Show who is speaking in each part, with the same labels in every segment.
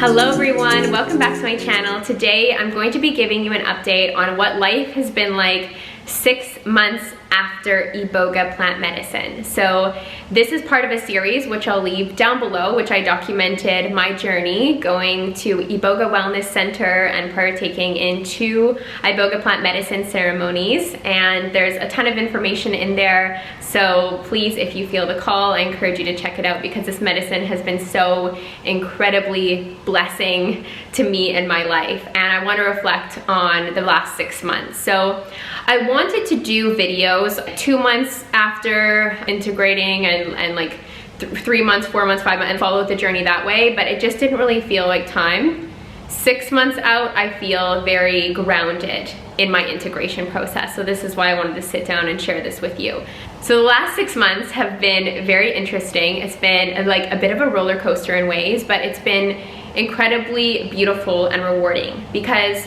Speaker 1: Hello everyone, welcome back to my channel. Today I'm going to be giving you an update on what life has been like 6 months after IBOGA plant medicine. So this is part of a series which I'll leave down below, which I documented my journey going to IBOGA Wellness Center and partaking in 2 IBOGA plant medicine ceremonies. And there's a ton of information in there. So please, if you feel the call, I encourage you to check it out because this medicine has been so incredibly blessing to me in my life. And I want to reflect on the last 6 months. So I wanted to do videos 2 months after integrating and like 3 months, 4 months, 5 months, and follow the journey that way, but it just didn't really feel like time. 6 months out, I feel very grounded in my integration process. So this is why I wanted to sit down and share this with you. So the last 6 months have been very interesting. It's been like a bit of a roller coaster in ways, but it's been incredibly beautiful and rewarding because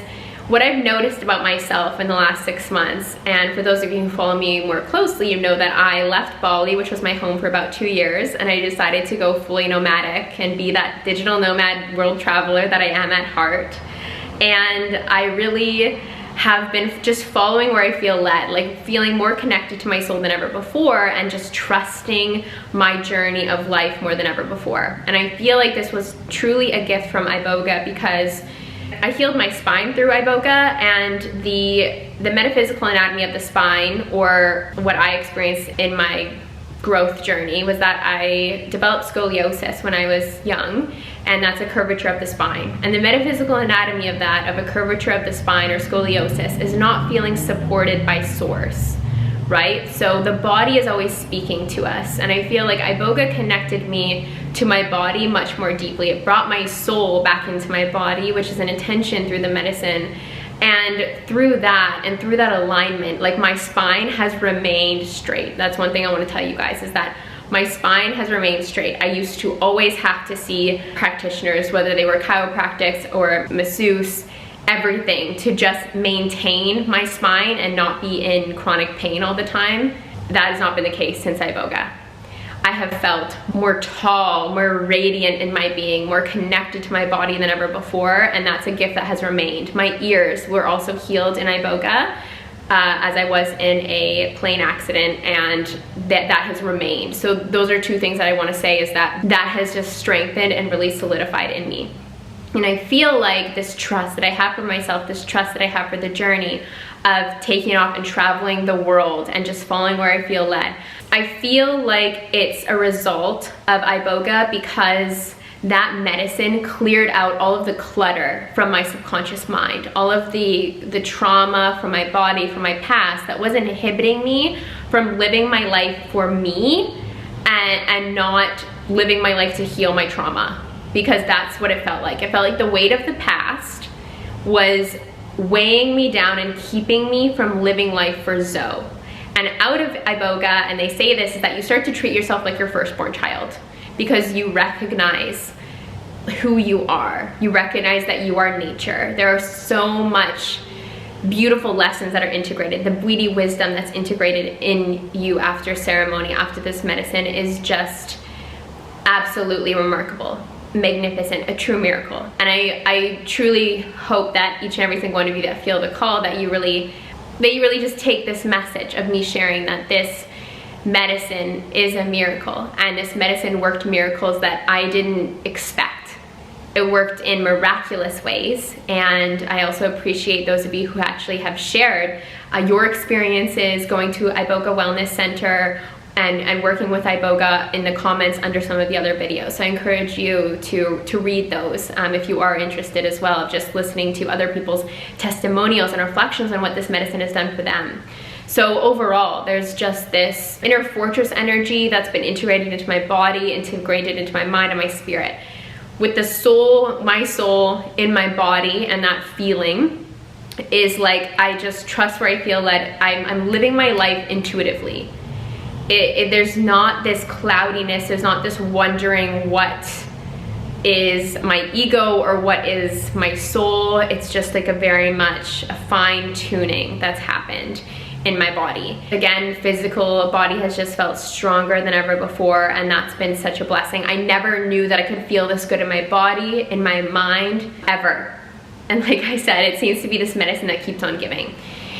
Speaker 1: what I've noticed about myself in the last 6 months, and for those of you who follow me more closely, you know that I left Bali, which was my home, for about 2 years, and I decided to go fully nomadic and be that digital nomad world traveler that I am at heart. And I really have been just following where I feel led, like feeling more connected to my soul than ever before and just trusting my journey of life more than ever before. And I feel like this was truly a gift from IBOGA because I healed my spine through IBOGA, and the metaphysical anatomy of the spine, or what I experienced in my growth journey, was that I developed scoliosis when I was young, and that's a curvature of the spine. And the metaphysical anatomy of that, of a curvature of the spine or scoliosis, is not feeling supported by source, right? So the body is always speaking to us, and I feel like IBOGA connected me to my body much more deeply. It brought my soul back into my body, which is an intention through the medicine. And through that alignment, like my spine has remained straight. That's one thing I want to tell you guys, is that my spine has remained straight. I used to always have to see practitioners, whether they were chiropractics or masseuse, everything, to just maintain my spine and not be in chronic pain all the time. That has not been the case since IBOGA. I have felt more tall, more radiant in my being, more connected to my body than ever before, and that's a gift that has remained. My ears were also healed in IBOGA, as I was in a plane accident, and that has remained. So those are 2 things that I want to say, is that has just strengthened and really solidified in me. And I feel like this trust that I have for myself, this trust that I have for the journey of taking off and traveling the world and just following where I feel led, I feel like it's a result of IBOGA because that medicine cleared out all of the clutter from my subconscious mind, all of the trauma from my body, from my past, that was inhibiting me from living my life for me and not living my life to heal my trauma. Because that's what it felt like. It felt like the weight of the past was weighing me down and keeping me from living life for Zoe. And out of IBOGA, and they say this, is that you start to treat yourself like your firstborn child because you recognize who you are. You recognize that you are nature. There are so much beautiful lessons that are integrated. The beauty wisdom that's integrated in you after ceremony, after this medicine, is just absolutely remarkable. Magnificent, a true miracle. And I truly hope that each and every single one of you that feel the call, that you really just take this message of me sharing that this medicine is a miracle, and this medicine worked miracles that I didn't expect. It worked in miraculous ways, and I also appreciate those of you who actually have shared your experiences going to IBOGA Wellness Center and working with IBOGA in the comments under some of the other videos. So I encourage you to read those if you are interested as well, of just listening to other people's testimonials and reflections on what this medicine has done for them. So overall, there's just this inner fortress energy that's been integrated into my body, integrated into my mind and my spirit. With the soul, my soul in my body, and that feeling is like, I just trust where I feel led. I'm living my life intuitively. There's not this cloudiness, there's not this wondering what is my ego or what is my soul. It's just like a very much a fine tuning that's happened. in my body. Again, physical body has just felt stronger than ever before, and that's been such a blessing. I never knew that I could feel this good in my body, in my mind, ever. And like I said, it seems to be this medicine that keeps on giving.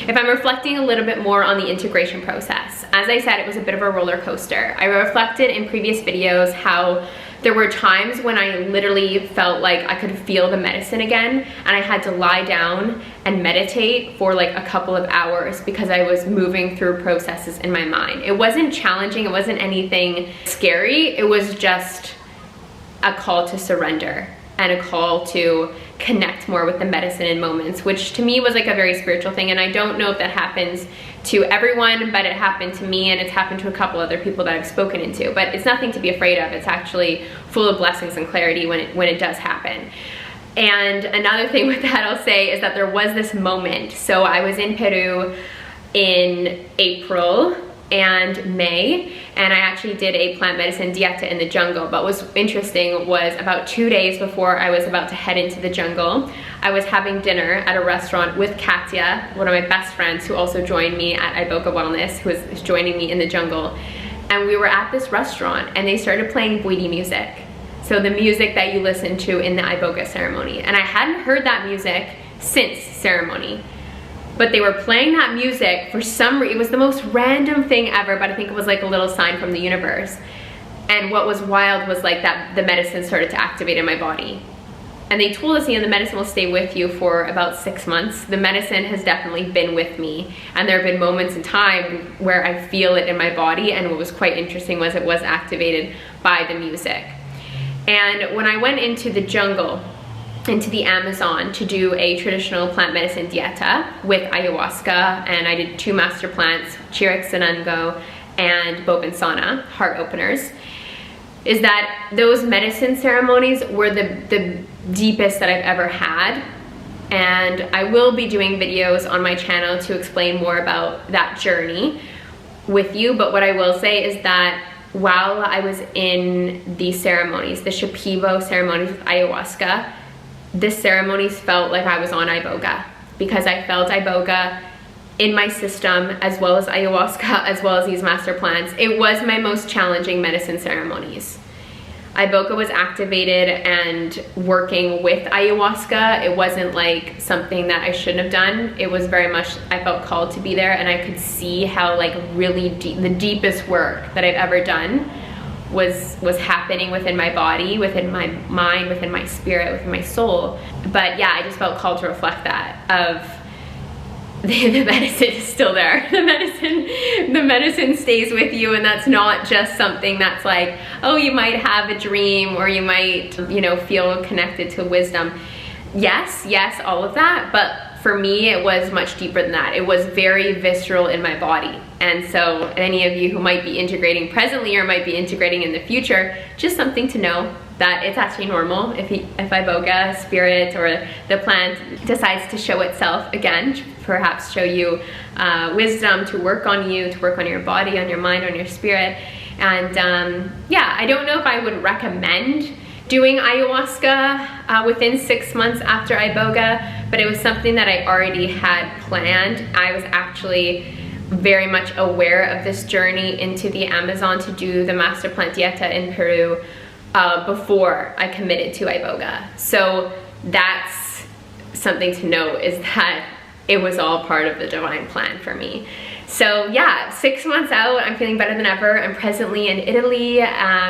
Speaker 1: If I'm reflecting a little bit more on the integration process, as I said, it was a bit of a roller coaster. I reflected in previous videos how there were times when I literally felt like I could feel the medicine again, and I had to lie down and meditate for like a couple of hours because I was moving through processes in my mind. It wasn't challenging, it wasn't anything scary, it was just a call to surrender and a call to connect more with the medicine in moments, which to me was like a very spiritual thing. And I don't know if that happens to everyone, but it happened to me, and it's happened to a couple other people that I've spoken into. But it's nothing to be afraid of. It's actually full of blessings and clarity when it does happen. And another thing with that I'll say is that there was this moment. So I was in Peru in April and May, and I actually did a plant medicine dieta in the jungle. But what was interesting was about 2 days before I was about to head into the jungle, I was having dinner at a restaurant with Katya, one of my best friends who also joined me at IBOGA Wellness, who is joining me in the jungle. And we were at this restaurant and they started playing Bwiti music. So the music that you listen to in the IBOGA ceremony. And I hadn't heard that music since ceremony. But they were playing that music for some reason. It was the most random thing ever, but I think it was like a little sign from the universe. And what was wild was like that the medicine started to activate in my body. And they told us, you know, the medicine will stay with you for about 6 months. The medicine has definitely been with me. And there have been moments in time where I feel it in my body. And what was quite interesting was it was activated by the music. And when I went into the jungle, into the Amazon to do a traditional plant medicine dieta with ayahuasca, and I did 2 master plants, Chiricsanango and Bobinsana, heart openers, is that those medicine ceremonies were the deepest that I've ever had. And I will be doing videos on my channel to explain more about that journey with you. But what I will say is that while I was in these ceremonies, the Shipibo ceremonies with ayahuasca, the ceremonies felt like I was on IBOGA, because I felt IBOGA in my system, as well as ayahuasca, as well as these master plants. It was my most challenging medicine ceremonies. IBOGA was activated and working with ayahuasca. It wasn't like something that I shouldn't have done. It was very much, I felt called to be there, and I could see how like really deep, the deepest work that I've ever done was happening within my body, within my mind, within my spirit, within my soul. But yeah, I just felt called to reflect that of the medicine is still there. The medicine stays with you, and that's not just something that's like, oh, you might have a dream or you might, you know, feel connected to wisdom. Yes, all of that, but for me, it was much deeper than that. It was very visceral in my body. And so any of you who might be integrating presently or might be integrating in the future, just something to know that it's actually normal if IBOGA, spirit, or the plant decides to show itself again, to perhaps show you wisdom, to work on you, to work on your body, on your mind, on your spirit. And yeah, I don't know if I would recommend doing ayahuasca within 6 months after IBOGA, but it was something that I already had planned. I was actually very much aware of this journey into the Amazon to do the master plant dieta in Peru before I committed to IBOGA. So that's something to note, is that it was all part of the divine plan for me. So yeah, 6 months out, I'm feeling better than ever. I'm presently in Italy.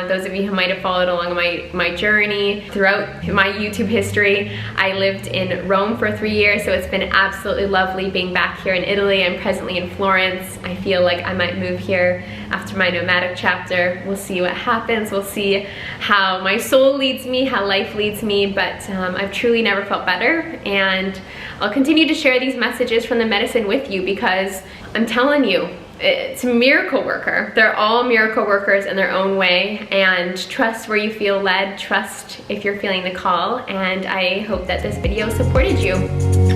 Speaker 1: Those of you who might have followed along my journey throughout my YouTube history, I lived in Rome for 3 years, so it's been absolutely lovely being back here in Italy. I'm presently in Florence. I feel like I might move here after my nomadic chapter. We'll see what happens. We'll see how my soul leads me, how life leads me, but I've truly never felt better, and I'll continue to share these messages from the medicine with you, because I'm telling you, it's a miracle worker. They're all miracle workers in their own way, and trust where you feel led, trust if you're feeling the call, and I hope that this video supported you.